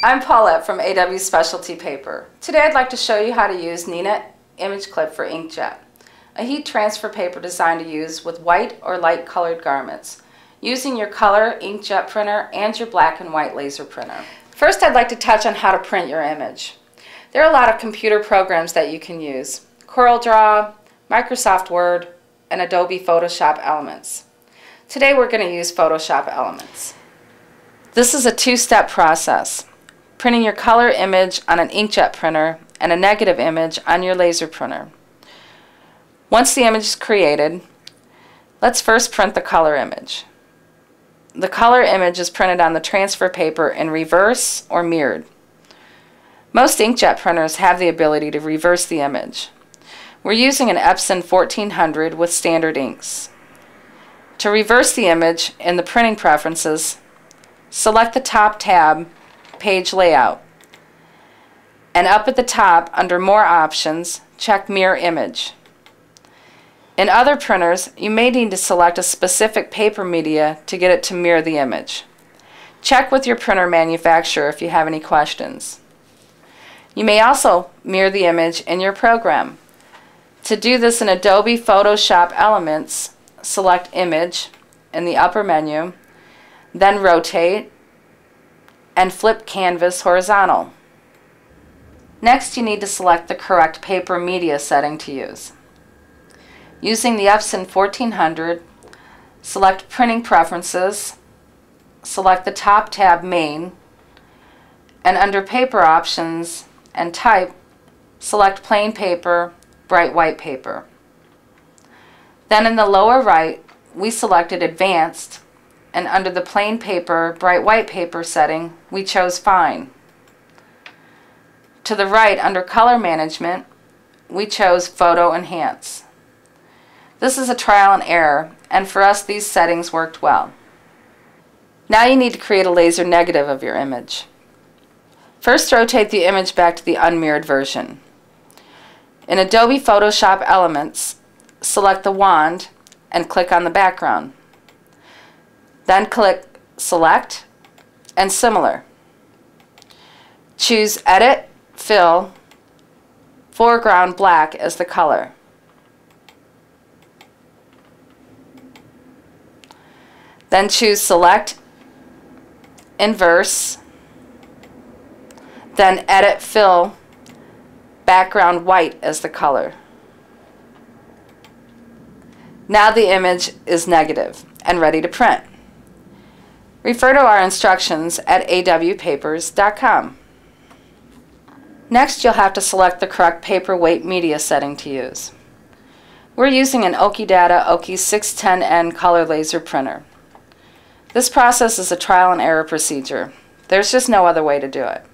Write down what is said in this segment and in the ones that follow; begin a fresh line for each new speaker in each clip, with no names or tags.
I'm Paulette from AW Specialty Paper. Today I'd like to show you how to use Neenah IMAGECLIP for Inkjet, a heat transfer paper designed to use with white or light colored garments, using your color inkjet printer and your black and white laser printer. First, I'd like to touch on how to print your image. There are a lot of computer programs that you can use: CorelDRAW, Microsoft Word, and Adobe Photoshop Elements. Today we're going to use Photoshop Elements. This is a two-step process: printing your color image on an inkjet printer and a negative image on your laser printer. Once the image is created, let's first print the color image. The color image is printed on the transfer paper in reverse or mirrored. Most inkjet printers have the ability to reverse the image. We're using an Epson 1400 with standard inks. To reverse the image in the printing preferences, select the top tab, Page Layout, and up at the top under More Options, check Mirror Image. In other printers, you may need to select a specific paper media to get it to mirror the image. Check with your printer manufacturer if you have any questions. You may also mirror the image in your program. To do this in Adobe Photoshop Elements, select Image in the upper menu, then rotate and flip canvas horizontal. Next, you need to select the correct paper media setting to use. Using the Epson 1400, select Printing Preferences, select the top tab Main, and under Paper Options and Type, select Plain Paper, Bright White Paper. Then in the lower right, we selected Advanced, and under the Plain Paper, Bright White Paper setting, we chose Fine. To the right, under Color Management, we chose Photo Enhance. This is a trial and error, and for us these settings worked well. Now you need to create a laser negative of your image. First, rotate the image back to the unmirrored version. In Adobe Photoshop Elements, select the wand and click on the background. Then click Select and Similar. Choose Edit, Fill, Foreground Black as the color. Then choose Select, Inverse, then Edit, Fill, Background White as the color. Now the image is negative and ready to print. Refer to our instructions at awpapers.com. Next, you'll have to select the correct paper weight media setting to use. We're using an Okidata Oki 610N color laser printer. This process is a trial and error procedure. There's just no other way to do it.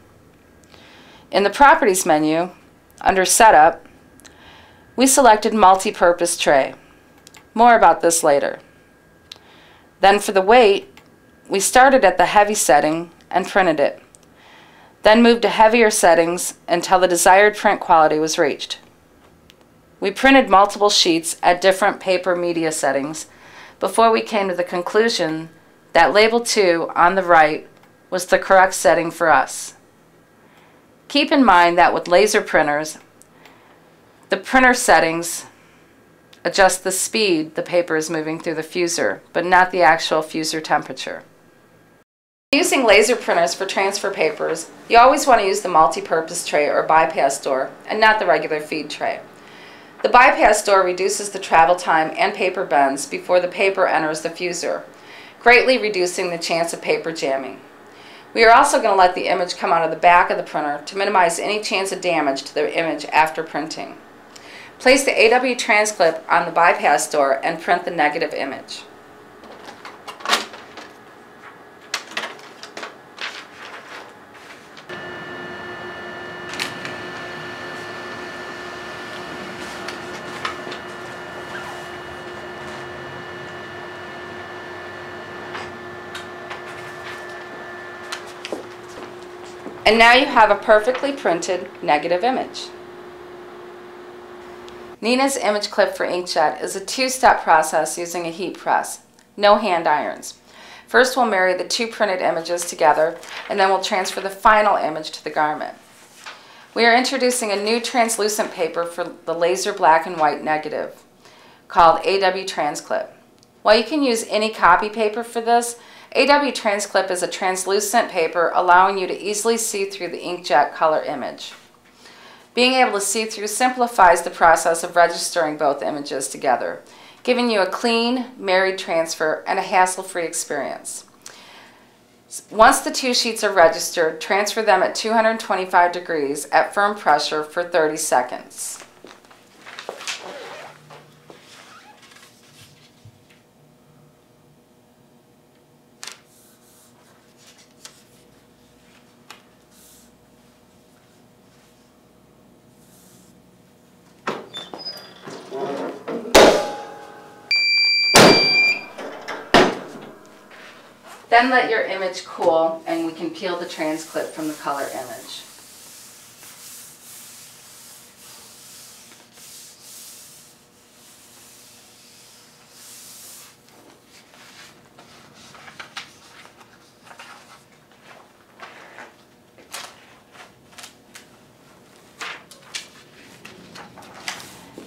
In the Properties menu, under Setup, we selected Multi-Purpose Tray. More about this later. Then for the weight, we started at the heavy setting and printed it. Then moved to heavier settings until the desired print quality was reached. We printed multiple sheets at different paper media settings before we came to the conclusion that Label 2 on the right was the correct setting for us. Keep in mind that with laser printers, the printer settings adjust the speed the paper is moving through the fuser, but not the actual fuser temperature. Using laser printers for transfer papers, you always want to use the multi-purpose tray or bypass door and not the regular feed tray. The bypass door reduces the travel time and paper bends before the paper enters the fuser, greatly reducing the chance of paper jamming. We are also going to let the image come out of the back of the printer to minimize any chance of damage to the image after printing. Place the AW Transclip on the bypass door and print the negative image. And now you have a perfectly printed negative image. Neenah's IMAGECLIP for Inkjet is a two-step process using a heat press. No hand irons. First, we'll marry the two printed images together, and then we'll transfer the final image to the garment. We are introducing a new translucent paper for the laser black and white negative called IMAGECLIP. While you can use any copy paper for this, IMAGECLIP is a translucent paper allowing you to easily see through the inkjet color image. Being able to see through simplifies the process of registering both images together, giving you a clean, married transfer and a hassle-free experience. Once the two sheets are registered, transfer them at 225 degrees at firm pressure for 30 seconds. Then let your image cool and we can peel the transclip from the color image.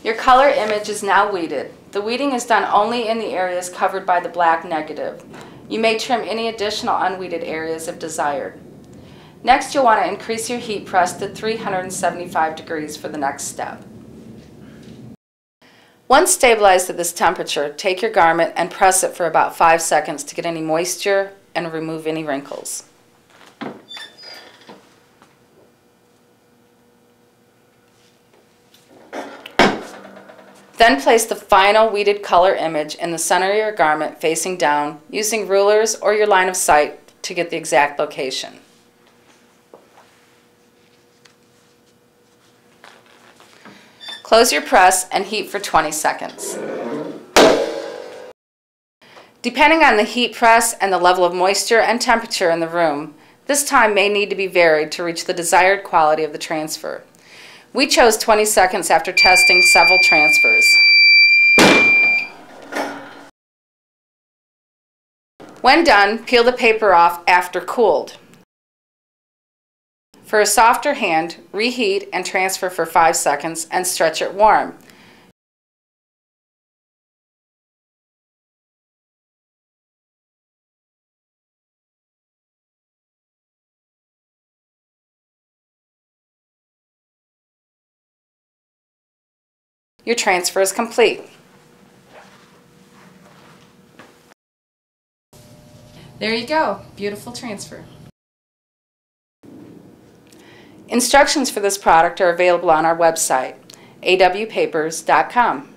Your color image is now weeded. The weeding is done only in the areas covered by the black negative. You may trim any additional unweeded areas if desired. Next, you'll want to increase your heat press to 375 degrees for the next step. Once stabilized at this temperature, take your garment and press it for about 5 seconds to get any moisture and remove any wrinkles. Then place the final weeded color image in the center of your garment facing down using rulers or your line of sight to get the exact location. Close your press and heat for 20 seconds. Depending on the heat press and the level of moisture and temperature in the room, this time may need to be varied to reach the desired quality of the transfer. We chose 20 seconds after testing several transfers. When done, peel the paper off after cooled. For a softer hand, reheat and transfer for 5 seconds and stretch it warm. Your transfer is complete. There you go, beautiful transfer. Instructions for this product are available on our website, awpapers.com.